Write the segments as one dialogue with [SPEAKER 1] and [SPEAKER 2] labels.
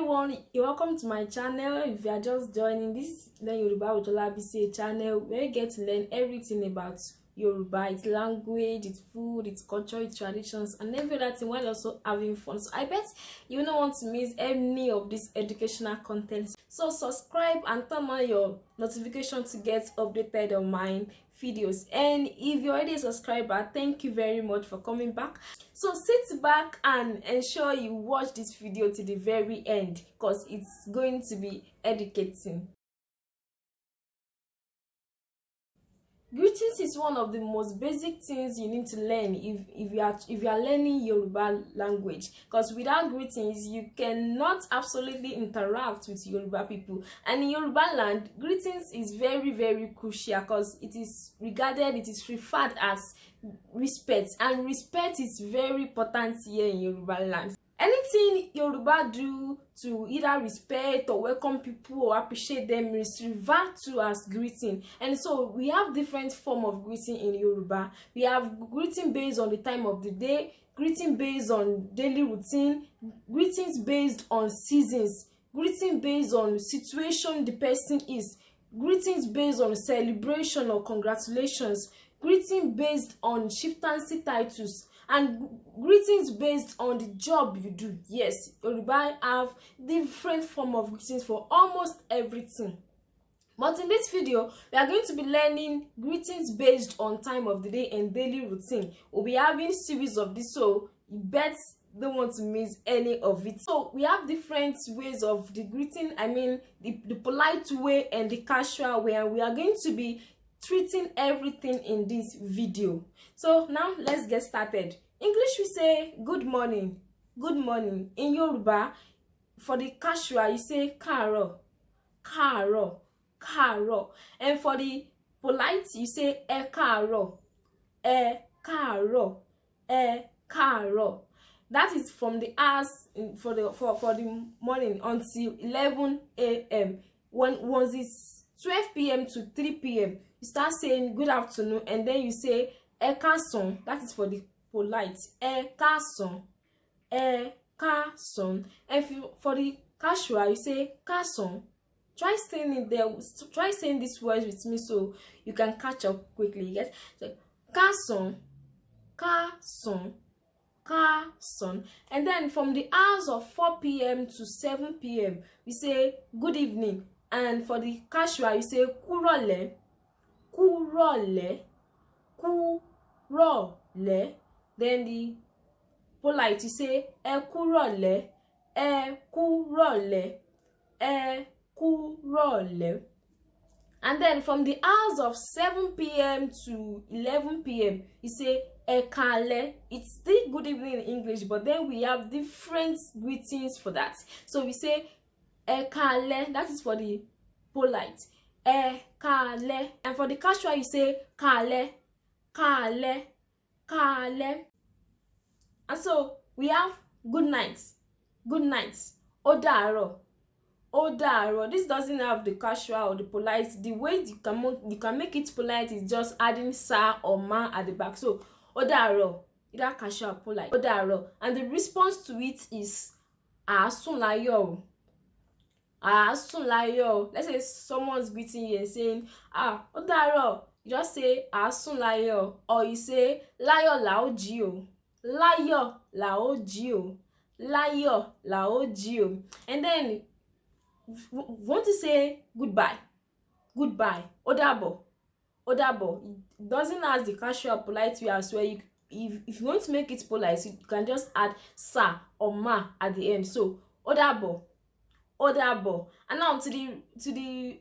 [SPEAKER 1] everyone, you're welcome to my channel. If you are just joining, this is Learn Yoruba with Yoruba-speaking channel where you get to learn everything about Yoruba, its language, its food, its culture, its traditions, and every other thing while also having fun. So I bet you don't want to miss any of this educational content. So subscribe and turn on your notification to get updated on my videos. And if you're already a subscriber, thank you very much for coming back. So sit back and ensure you watch this video to the very end because it's going to be educating. Greetings is one of the most basic things you need to learn if you are learning Yoruba language, because without greetings you cannot absolutely interact with Yoruba people. And in Yoruba land, greetings is very crucial because it is referred as respect, and respect is very important here in Yoruba land. Anything Yoruba do to either respect or welcome people or appreciate them is referred to as greeting. And so we have different form of greeting in Yoruba. We have greeting based on the time of the day, greeting based on daily routine, greetings based on seasons, greeting based on situation the person is, greetings based on celebration or congratulations, greeting based on chieftaincy titles, and greetings based on the job you do. Yes, Yoruba have different form of greetings for almost everything. But in this video, we are going to be learning greetings based on time of the day and daily routine. We'll be having series of this, so you bet don't want to miss any of it. So we have different ways of the greeting. I mean the polite way and the casual way, and we are going to be treating everything in this video. So now let's get started. English, we say good morning, good morning. In Yoruba, for the casual, you say karo, karo, karo. And for the polite, you say e karo, e karo, e karo. That is from the hours for the morning until 11 a.m. Once it's 12 p.m. to 3 p.m. you start saying good afternoon, and then you say e káàsán. That is for the polite, e káàsán, e káàsán. And for the casual, you say káàsán. Try saying it there. Try saying these words with me so you can catch up quickly. Yes, so káàsán, káàsán, káàsán. And then from the hours of 4 p.m. to 7 p.m. we say good evening. And for the casual, you say kúrọ̀lẹ́, kúrọ̀lẹ́, kúrọ̀lẹ́. Then the polite, you say ẹ kúrọ̀lẹ́, ẹ kúrọ̀lẹ́, ẹ kúrọ̀lẹ́. And then from the hours of 7 p.m. to 11 p.m. you say ẹ káalẹ́. It's still good evening in English, but then we have different greetings for that. So we say ẹ káalẹ́. That is for the polite, ẹ káalẹ́. And for the casual, you say káalẹ́, káalẹ́, káalẹ́. And so we have good night, good night, ó dàárọ̀, ó dàárọ̀. This doesn't have the casual or the polite. The way you can make it polite is just adding sa or ma at the back. So ó dàárọ̀, either casual or polite, ó dàárọ̀. And the response to it is àásùn láyọ̀, àásùn láyọ̀. Let's say someone's greeting you and saying ó dàárọ̀, you just say àásùn láyọ̀, or you say láyọ̀ la ó jí o, láyọ̀ la ó jí o, láyọ̀ la ó jí o. And then want to say goodbye, goodbye, ó dàbọ̀, ó dàbọ̀. It doesn't ask the casual polite way as well. If you want to make it polite, you can just add sa or ma at the end. So ó dàbọ̀, ó dàbọ̀. And now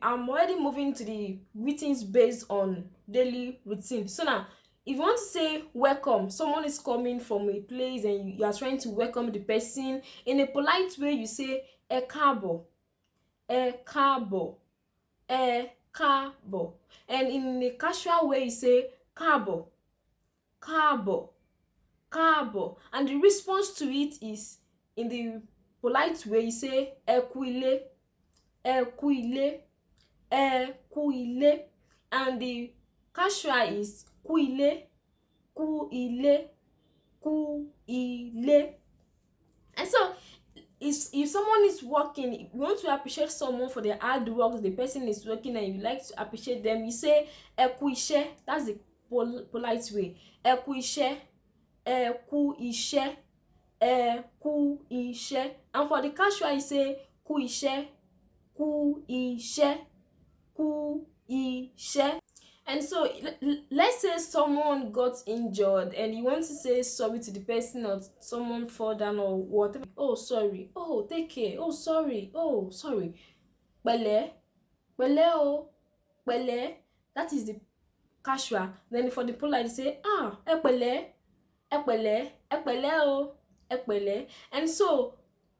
[SPEAKER 1] I'm already moving to the greetings based on daily routine. So now if you want to say welcome, someone is coming from a place and you are trying to welcome the person in a polite way, you say ẹ káàbọ̀, ẹ káàbọ̀, ẹ káàbọ̀. And in a casual way, you say káàbọ̀, káàbọ̀, káàbọ̀. And the response to it is, in the polite way, you say ẹ kú ilé, ẹ kú ilé, ẹ kú ilé. And the casual is kú ilé, kú ilé, kú ilé. And so if someone is working, you want to appreciate someone for their hard work, the person is working and you like to appreciate them, you say ẹ kú iṣẹ́. That's the polite way. Ẹ kú iṣẹ́, ẹ kú iṣẹ́, ẹ kú iṣẹ́. And for the casual, you say kú iṣẹ́, kú iṣẹ́, kú iṣẹ́. And so let's say someone got injured and you want to say sorry to the person, or someone fall down or whatever. Oh, sorry. Oh, take care. Oh, sorry. Oh, sorry. Pẹ̀lẹ́, pẹ̀lẹ́ o, pẹ̀lẹ́. That is the casual. Then for the polite, you say ẹ pẹ̀lẹ́, ẹ pẹ̀lẹ́, ẹ pẹ̀lẹ́ o, ẹ pẹ̀lẹ́. And so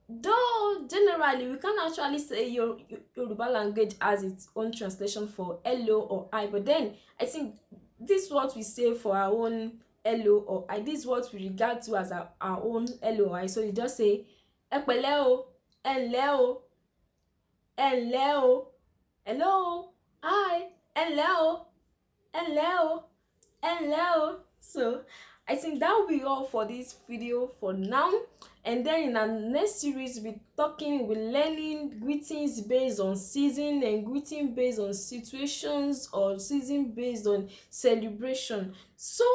[SPEAKER 1] though generally we can't actually say Yoruba language has its own translation for hello or hi, but then I think this is what we say for our own hello or hi. This is what we regard to as our own hello or hi. So you just say ẹ pẹ̀lẹ́ o, ẹ ǹlẹ́ o, ẹ ǹlẹ́ o, hello, hi, ẹ ǹlẹ́ o, ẹ ǹlẹ́ o, ẹ ǹlẹ́ o. So I think that will be all for this video for now. And then in our next series, we're learning greetings based on season, and greeting based on situations, or season based on celebration. So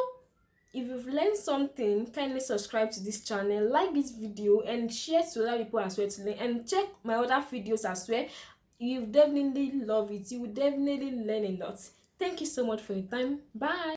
[SPEAKER 1] if you've learned something, kindly subscribe to this channel, like this video, and share to other people as well to learn. And check my other videos as well. You definitely love it. You will definitely learn a lot. Thank you so much for your time. Bye.